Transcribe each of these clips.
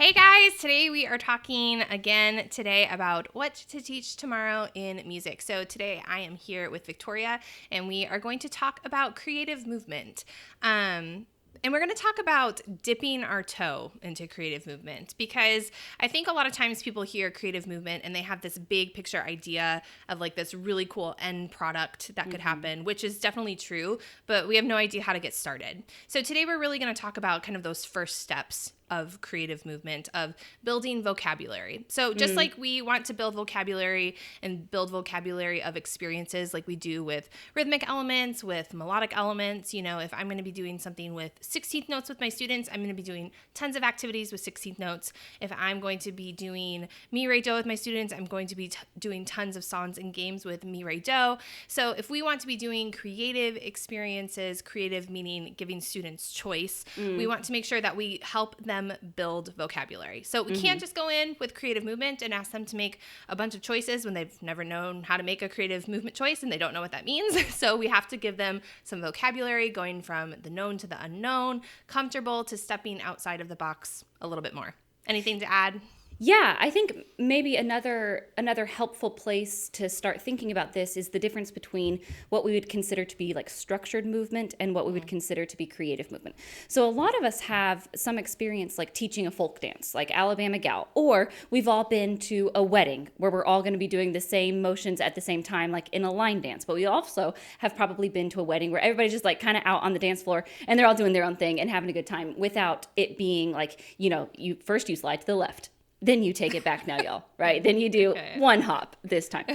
Hey guys, today we are talking again today about what to teach tomorrow in music. So today I am here with Victoria and we are going to talk about creative movement. And we're going to talk about dipping our toe into creative movement because I think a lot of times people hear creative movement and they have this big picture idea of like this really cool end product that could happen, which is definitely true, but we have no idea how to get started. So today we're really going to talk about kind of those first steps of creative movement, of building vocabulary. So just like we want to build vocabulary and build vocabulary of experiences like we do with rhythmic elements, with melodic elements, you know, if I'm going to be doing something with 16th notes with my students, I'm going to be doing tons of activities with 16th notes. If I'm going to be doing mi, re, do with my students, I'm going to be doing tons of songs and games with mi, re, do. So if we want to be doing creative experiences, creative meaning giving students choice, we want to make sure that we help them build vocabulary. So we can't just go in with creative movement and ask them to make a bunch of choices when they've never known how to make a creative movement choice and they don't know what that means. So we have to give them some vocabulary going from the known to the unknown, comfortable to stepping outside of the box a little bit more. Anything to add? Yeah, I think maybe another helpful place to start thinking about this is the difference between what we would consider to be like structured movement and what we would consider to be creative movement. So a lot of us have some experience like teaching a folk dance, like Alabama Gal, or we've all been to a wedding where we're all going to be doing the same motions at the same time, like in a line dance. But we also have probably been to a wedding where everybody's just like kind of out on the dance floor and they're all doing their own thing and having a good time without it being like, you know, you slide to the left. Then you take it back now, y'all, right? Then you do one hop this time.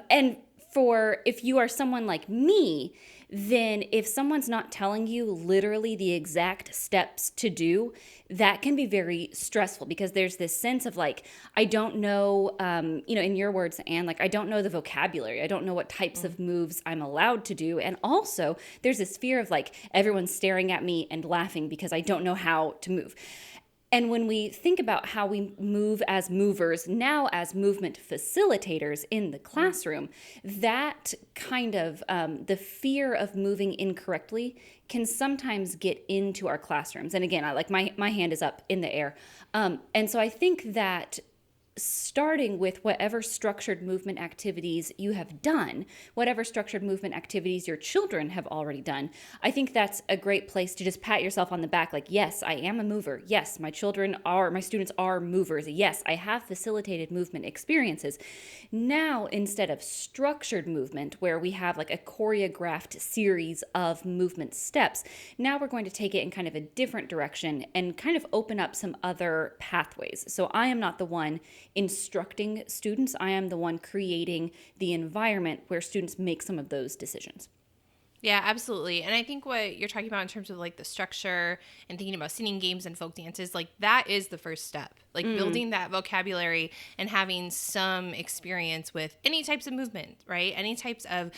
And for if you are someone like me, then if someone's not telling you literally the exact steps to do, that can be very stressful because there's this sense of like, I don't know, in your words, Anne, like I don't know the vocabulary. I don't know what types of moves I'm allowed to do. And also there's this fear of like everyone's staring at me and laughing because I don't know how to move. And when we think about how we move as movers, now as movement facilitators in the classroom, that kind of the fear of moving incorrectly can sometimes get into our classrooms. And again, I like my hand is up in the air. And so I think that starting with whatever structured movement activities you have done, whatever structured movement activities your children have already done, I think that's a great place to just pat yourself on the back. Like, yes, I am a mover. Yes, my students are movers. Yes, I have facilitated movement experiences. Now, instead of structured movement, where we have like a choreographed series of movement steps, now we're going to take it in kind of a different direction and kind of open up some other pathways. So I am not the one instructing students. I am the one creating the environment where students make some of those decisions. Yeah, absolutely. And I think what you're talking about in terms of like the structure and thinking about singing games and folk dances, like that is the first step. Like building that vocabulary and having some experience with any types of movement, right? Any types of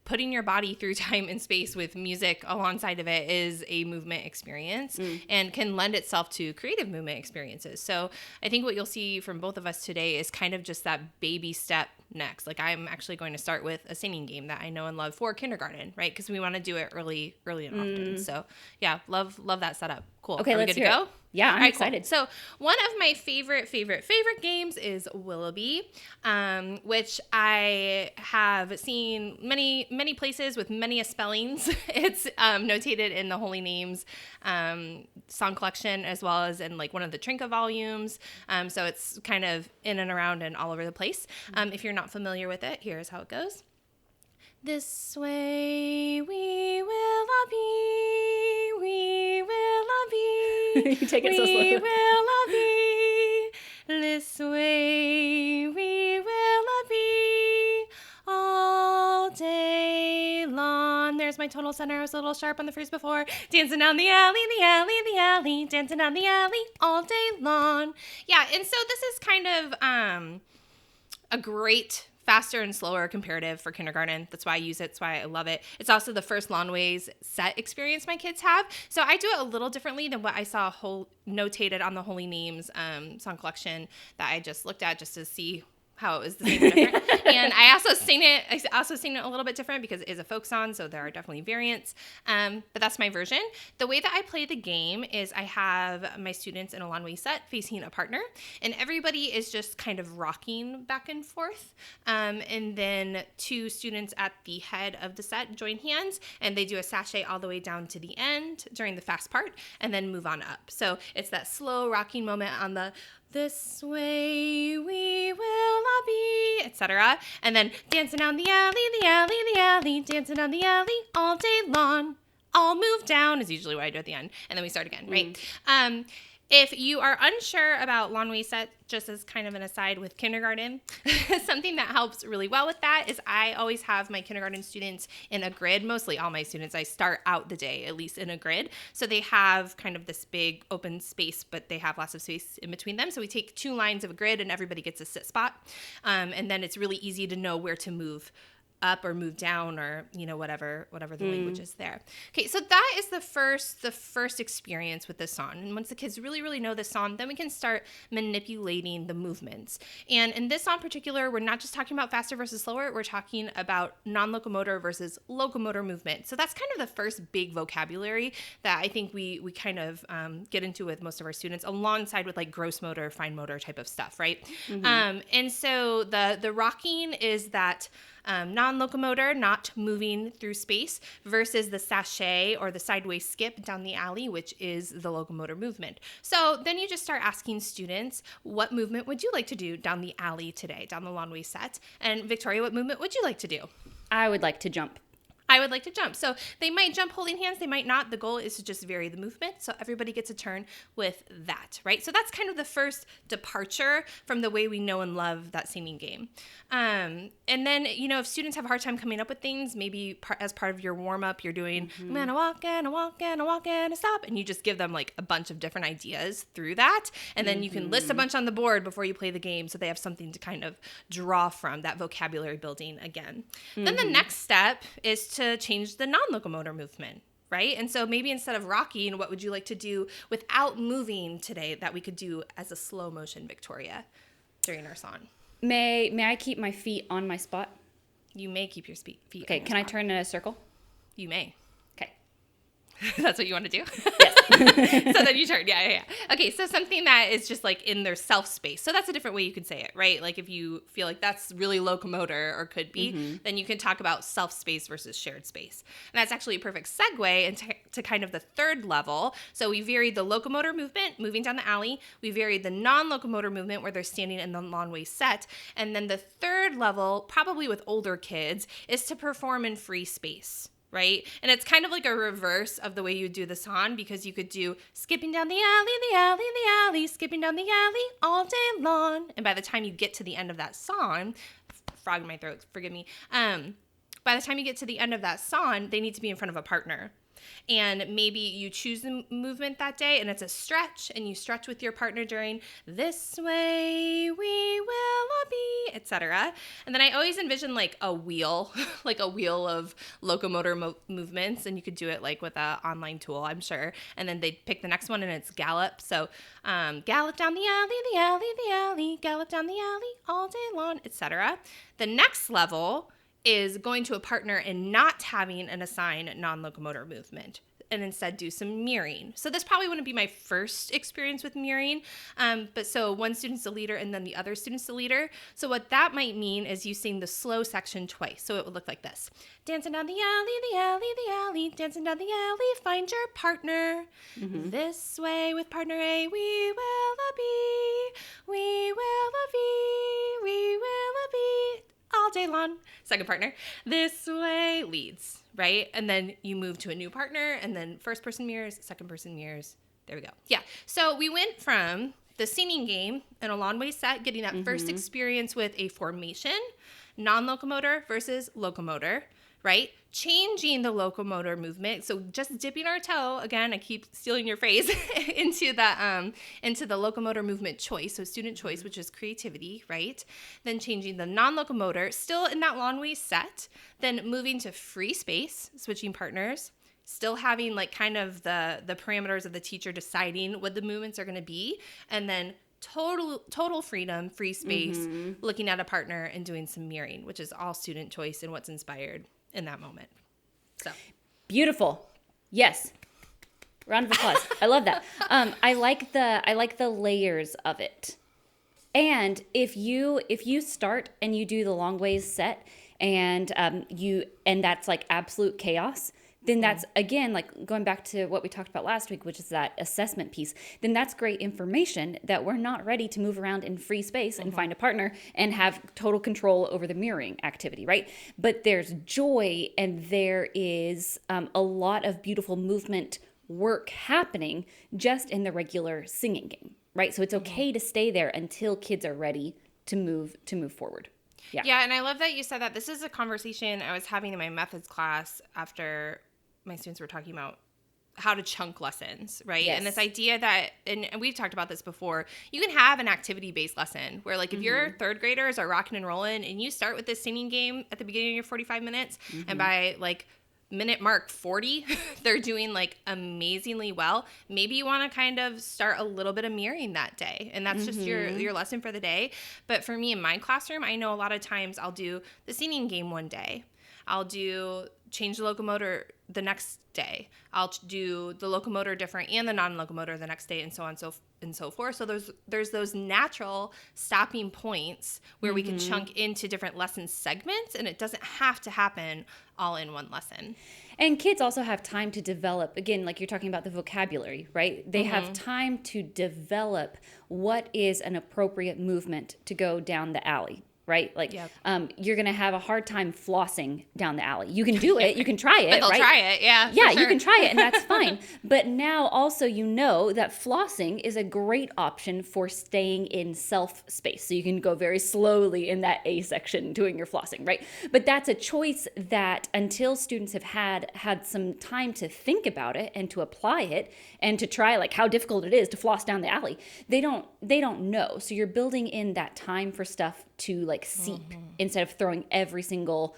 putting your body through time and space with music alongside of it is a movement experience and can lend itself to creative movement experiences. So I think what you'll see from both of us today is kind of just that baby step next. Like I'm actually going to start with a singing game that I know and love for kindergarten, right? Because we want to do it early and often. So yeah, love that setup. Cool. Okay, let's hear it. Yeah, I'm excited. Cool. So one of my favorite games is Willowbee, which I have seen many places with many spellings. It's notated in the Holy Names song collection as well as in like one of the Trinka volumes. So it's kind of in and around and all over the place. If you're not familiar with it, here's how it goes. This way we will be, we will be. You take it so slow. We will be, this way we will be, all day long. There's my tonal center. I was a little sharp on the phrase before. Dancing down the alley, dancing down the alley, all day long. Yeah, and so this is kind of a great faster and slower comparative for kindergarten. That's why I use it. That's why I love it. It's also the first Lawnways set experience my kids have. So I do it a little differently than what I saw notated on the Holy Names song collection that I just looked at just to see how it was the same or different. And I also sing it a little bit different because it is a folk song, so there are definitely variants. But that's my version. The way that I play the game is I have my students in a lawn set facing a partner, and everybody is just kind of rocking back and forth. And then 2 students at the head of the set join hands, and they do a sachet all the way down to the end during the fast part, and then move on up. So it's that slow rocking moment on the "This way we will be," etc. And then dancing down the alley, dancing down the alley all day long. I'll move down is usually what I do at the end. And then we start again, right? If you are unsure about lawn set, just as kind of an aside with kindergarten, something that helps really well with that is I always have my kindergarten students in a grid. Mostly all my students, I start out the day at least in a grid. So they have kind of this big open space, but they have lots of space in between them. So we take 2 lines of a grid and everybody gets a sit spot. And then it's really easy to know where to move up or move down, or whatever the language is there. Okay, so that is the first experience with this song. And once the kids really know this song, then we can start manipulating the movements. And in this song in particular, we're not just talking about faster versus slower, we're talking about non-locomotor versus locomotor movement. So that's kind of the first big vocabulary that I think we kind of get into with most of our students, alongside with like gross motor, fine motor type of stuff, right? And so the rocking is that non-locomotor, not moving through space, versus the sachet or the sideways skip down the alley, which is the locomotor movement. So then you just start asking students, what movement would you like to do down the alley today, down the lawnway set? And Victoria, what movement would you like to do? I would like to jump. I would like to jump. So they might jump holding hands, they might not. The goal is to just vary the movement, so everybody gets a turn with that, right? So that's kind of the first departure from the way we know and love that singing game. And then, if students have a hard time coming up with things, maybe as part of your warm-up, you're doing, I'm gonna walk and a walk and a walk and a stop, and you just give them like a bunch of different ideas through that, and then you can list a bunch on the board before you play the game, so they have something to kind of draw from, that vocabulary building again. Then the next step is to change the non-locomotor movement, right? And so maybe instead of rocking, what would you like to do without moving today that we could do as a slow motion, Victoria, during our song? May I keep my feet on my spot? You may keep your feet Okay, on your can I spot. turn in a circle? You may. Okay. That's what you want to do? Yes. So then you turn. Yeah. Okay, so something that is just like in their self space. So that's a different way you could say it, right? Like if you feel like that's really locomotor or could be, then you can talk about self space versus shared space. And that's actually a perfect segue into kind of the third level. So we varied the locomotor movement, moving down the alley. We varied the non-locomotor movement where they're standing in the lawnway set. And then the third level, probably with older kids, is to perform in free space. Right? And it's kind of like a reverse of the way you do the song, because you could do skipping down the alley, skipping down the alley all day long. And by the time you get to the end of that song, frog in my throat, forgive me. By the time you get to the end of that song, they need to be in front of a partner. And maybe you choose the movement that day and it's a stretch, and you stretch with your partner during "This way we Willoughby," etc. And then I always envision like a wheel, like a wheel of locomotor movements, and you could do it like with an online tool, I'm sure. And then they pick the next one and it's gallop. So gallop down the alley, gallop down the alley all day long, etc. The next level is going to a partner and not having an assigned non-locomotor movement, and instead do some mirroring. So this probably wouldn't be my first experience with mirroring, but so one student's the leader and then the other student's the leader. So what that might mean is you sing the slow section twice. So it would look like this. Dancing down the alley, dancing down the alley, find your partner. This way with partner A, we Willoughby, all day long. Second partner, this way leads, right? And then you move to a new partner, and then first person mirrors, second person mirrors. There we go. Yeah. So we went from the singing game and a lawnway set, getting that first experience with a formation, non-locomotor versus locomotor, right? Changing the locomotor movement. So just dipping our toe, again, I keep stealing your phrase, into the locomotor movement choice. So student choice, which is creativity, right? Then changing the non-locomotor, still in that lawnway set, then moving to free space, switching partners, still having like kind of the parameters of the teacher deciding what the movements are going to be, and then total freedom, free space, looking at a partner and doing some mirroring, which is all student choice and what's inspired in that moment. So beautiful. Yes. Round of applause. I love that. I like the layers of it. And if you start and you do the long ways set and that's like absolute chaos, then that's, again, like going back to what we talked about last week, which is that assessment piece, then that's great information that we're not ready to move around in free space and find a partner and have total control over the mirroring activity, right? But there's joy and there is a lot of beautiful movement work happening just in the regular singing game, right? So it's okay to stay there until kids are ready to move forward. Yeah, and I love that you said that. This is a conversation I was having in my methods class after my students were talking about how to chunk lessons, right? Yes. And this idea that, and we've talked about this before, you can have an activity-based lesson where, like, if your third graders are rocking and rolling and you start with this singing game at the beginning of your 45 minutes, and by, like, minute mark 40, they're doing, like, amazingly well, maybe you want to kind of start a little bit of mirroring that day, and that's just your lesson for the day. But for me in my classroom, I know a lot of times I'll do the singing game one day. I'll do change the locomotor the next day. I'll do the locomotor different and the non-locomotor the next day, and so on and so forth. So there's those natural stopping points where we can chunk into different lesson segments, and it doesn't have to happen all in one lesson. And kids also have time to develop, again, like you're talking about the vocabulary, right? They have time to develop what is an appropriate movement to go down the alley. Right? Like, you're going to have a hard time flossing down the alley. You can do it. You can try it, But they'll right? try it, yeah. Yeah, sure. you can try it, and that's fine. But now also you know that flossing is a great option for staying in self-space. So you can go very slowly in that A section doing your flossing, right? But that's a choice that until students have had some time to think about it and to apply it and to try, like, how difficult it is to floss down the alley, they don't know. So you're building in that time for stuff to, like, seep instead of throwing every single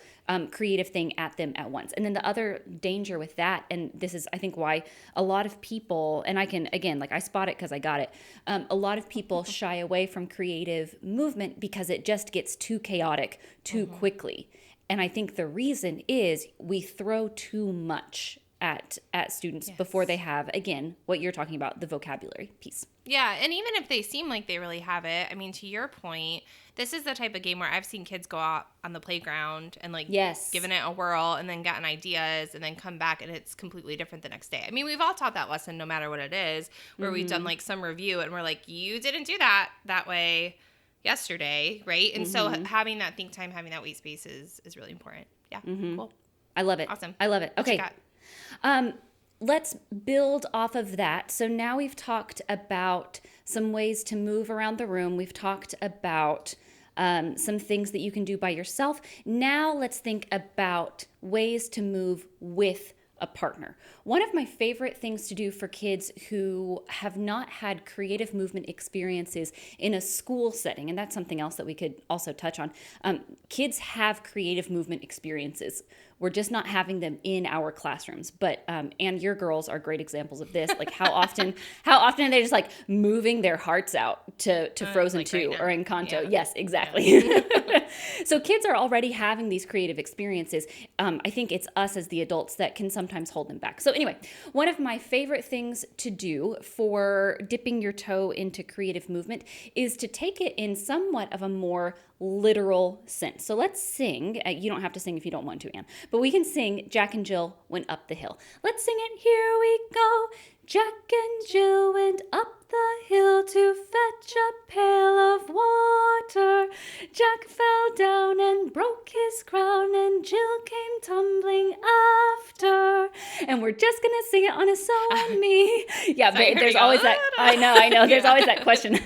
creative thing at them at once. And then the other danger with that, and this is, I think, why a lot of people, and I can, again, like, I spot it because I got it, a lot of people shy away from creative movement because it just gets too chaotic too quickly. And I think the reason is we throw too much at students before they have, again, what you're talking about, the vocabulary piece. Yeah, and even if they seem like they really have it, I mean, to your point, this is the type of game where I've seen kids go out on the playground and, like, giving it a whirl and then gotten ideas and then come back and it's completely different the next day. I mean, we've all taught that lesson no matter what it is, where we've done, like, some review and we're like, you didn't do that way yesterday, right? And so having that think time, having that wait space is really important. Yeah, cool. I love it. Awesome. I love it. What you Okay. got? Let's build off of that. So now we've talked about some ways to move around the room. We've talked about some things that you can do by yourself. Now let's think about ways to move with a partner. One of my favorite things to do for kids who have not had creative movement experiences in a school setting, and that's something else that we could also touch on. Kids have creative movement experiences. We're just not having them in our classrooms. But and your girls are great examples of this. Like, how often are they just, like, moving their hearts out to Frozen like 2 right now. or Encanto? Yeah. Yes, exactly. Yeah. So kids are already having these creative experiences. I think it's us as the adults that can sometimes hold them back. So anyway, one of my favorite things to do for dipping your toe into creative movement is to take it in somewhat of a more literal sense. So let's sing. You don't have to sing if you don't want to, Anne, but we can sing Jack and Jill Went Up the Hill. Let's sing it. Here we go. Jack and Jill went up the hill to fetch a pail of water. Jack fell down and broke his crown, and Jill came tumbling after. And we're just going to sing it on a So and Me. Yeah, but there's always that. I know. There's always that question.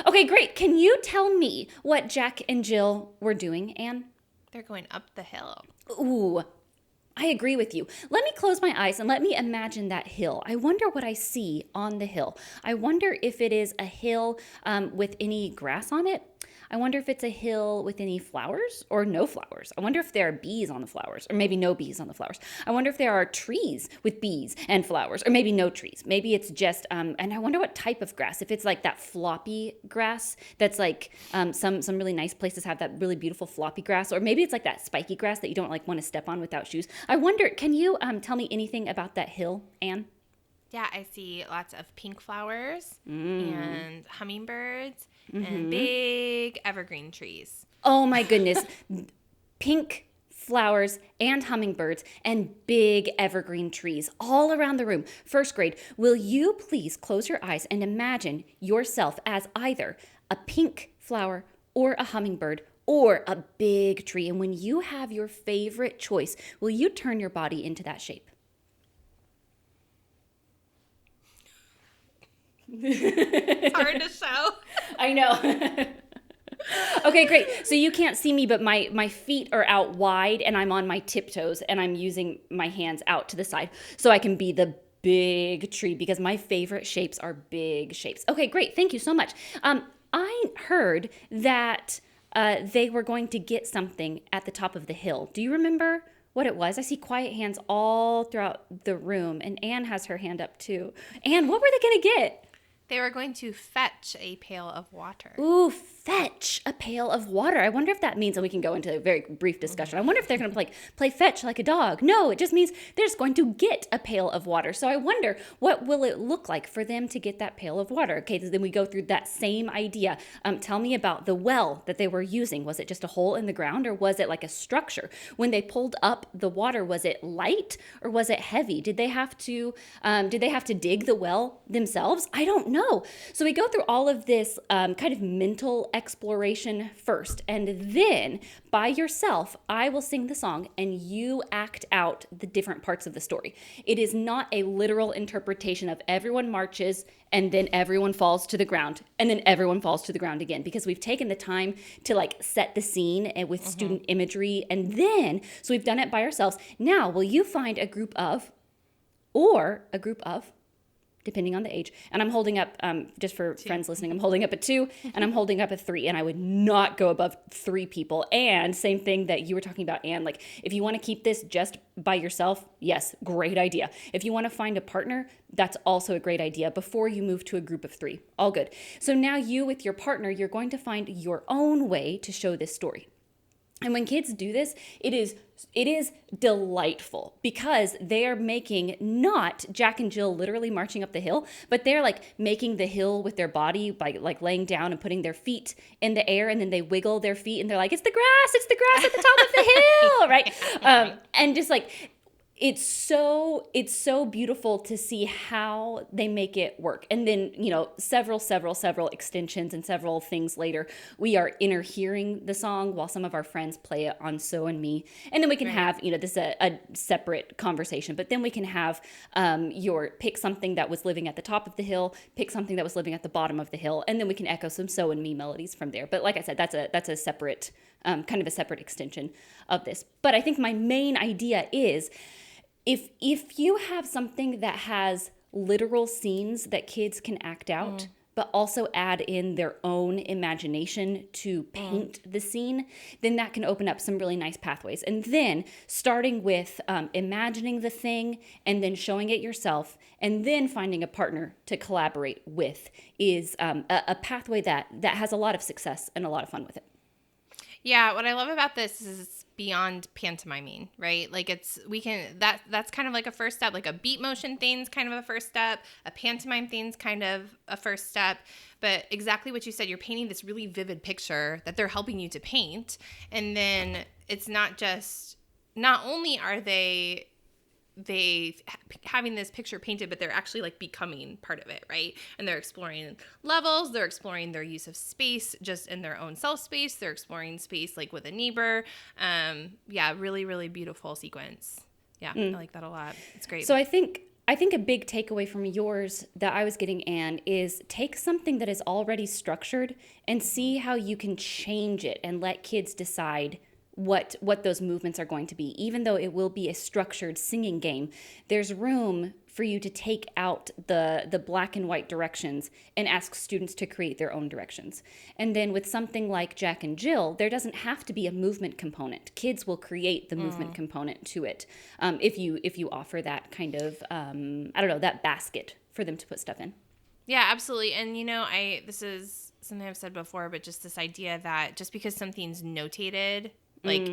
Okay, great. Can you tell me what Jack and Jill were doing, Anne? They're going up the hill. Ooh, I agree with you. Let me close my eyes and let me imagine that hill. I wonder what I see on the hill. I wonder if it is a hill with any grass on it. I wonder if it's a hill with any flowers or no flowers. I wonder if there are bees on the flowers, or maybe no bees on the flowers. I wonder if there are trees with bees and flowers, or maybe no trees. Maybe it's just, and I wonder what type of grass. If it's like that floppy grass that's like some really nice places have that really beautiful floppy grass, or maybe it's like that spiky grass that you don't like want to step on without shoes. I wonder, can you tell me anything about that hill, Anne? Yeah, I see lots of pink flowers and hummingbirds and big evergreen trees. Oh my goodness. Pink flowers and hummingbirds and big evergreen trees all around the room. First grade, will you please close your eyes and imagine yourself as either a pink flower or a hummingbird or a big tree? And when you have your favorite choice, will you turn your body into that shape? It's hard to show. I know. Okay, great. So you can't see me, but my feet are out wide and I'm on my tiptoes and I'm using my hands out to the side so I can be the big tree because my favorite shapes are big shapes. Okay, great. Thank you so much. I heard that they were going to get something at the top of the hill. Do you remember what it was? I see quiet hands all throughout the room, and Anne has her hand up too. Anne, what were they going to get? They were going to fetch a pail of water. Ooh, fetch a pail of water. I wonder if that means, and we can go into a very brief discussion. I wonder if they're going to play fetch like a dog. No, it just means they're just going to get a pail of water. So I wonder, what will it look like for them to get that pail of water? Okay, so then we go through that same idea. Tell me about the well that they were using. Was it just a hole in the ground, or was it like a structure? When they pulled up the water, was it light or was it heavy? Did they have to dig the well themselves? I don't know. So we go through all of this kind of mental exploration first, and then by yourself, I will sing the song and you act out the different parts of the story. It is not a literal interpretation of everyone marches and then everyone falls to the ground and then everyone falls to the ground again, because we've taken the time to like set the scene with student imagery, and then so we've done it by ourselves. Now, will you find a group of, depending on the age. And I'm holding up, just for 2. Friends listening, I'm holding up a 2 and I'm holding up a 3, and I would not go above 3 people. And same thing that you were talking about, Anne, like if you want to keep this just by yourself, yes, great idea. If you want to find a partner, that's also a great idea before you move to a group of 3. All good. So now you with your partner, you're going to find your own way to show this story. And when kids do this, it is delightful, because they are making not Jack and Jill literally marching up the hill, but they're like making the hill with their body by like laying down and putting their feet in the air, and then they wiggle their feet and they're like, it's the grass at the top of the hill, right? And just like, it's so beautiful to see how they make it work. And then, several extensions and several things later, we are hearing the song while some of our friends play it on So and Me. And then we can have, this a separate conversation, but then we can have pick something that was living at the top of the hill, pick something that was living at the bottom of the hill, and then we can echo some So and Me melodies from there. But like I said, that's a separate, kind of a separate extension of this. But I think my main idea is, if you have something that has literal scenes that kids can act out, but also add in their own imagination to paint the scene, then that can open up some really nice pathways. And then starting with imagining the thing and then showing it yourself and then finding a partner to collaborate with is a pathway that has a lot of success and a lot of fun with it. Yeah, what I love about this is it's beyond pantomiming, right? Like that's kind of like a first step, like a beat motion thing's kind of a first step, a pantomime thing's kind of a first step, but exactly what you said, you're painting this really vivid picture that they're helping you to paint. And then it's not only are they having this picture painted, but they're actually like becoming part of it, right? And they're exploring levels, they're exploring their use of space just in their own self space, they're exploring space like with a neighbor. Really, really beautiful sequence. I like that a lot. It's great. So I think a big takeaway from yours that I was getting, Anne, is take something that is already structured and see how you can change it and let kids decide what those movements are going to be. Even though it will be a structured singing game, there's room for you to take out the black and white directions and ask students to create their own directions. And then with something like Jack and Jill, there doesn't have to be a movement component. Kids will create the movement component to it, if you offer that kind of that basket for them to put stuff in. Yeah, absolutely. And this is something I've said before, but just this idea that just because something's notated like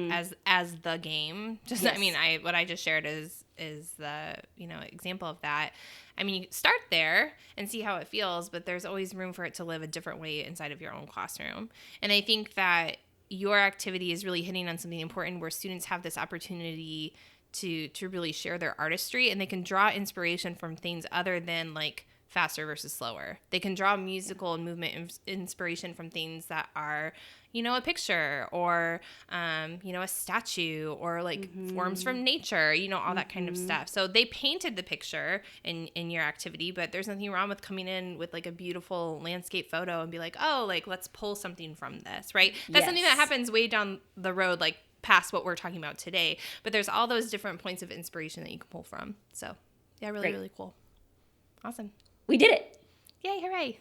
as the game, just Yes. I mean, what I just shared is the example of that. I mean, you start there and see how it feels, but there's always room for it to live a different way inside of your own classroom. And I think that your activity is really hitting on something important where students have this opportunity to really share their artistry, and they can draw inspiration from things other than like faster versus slower. They can draw musical and movement inspiration from things that are, a picture or, a statue or like forms from nature, all that kind of stuff. So they painted the picture in your activity, but there's nothing wrong with coming in with like a beautiful landscape photo and be like, oh, like let's pull something from this, right? That's something that happens way down the road, like past what we're talking about today. But there's all those different points of inspiration that you can pull from. So yeah, really, really cool. Awesome. We did it. Yay, hooray.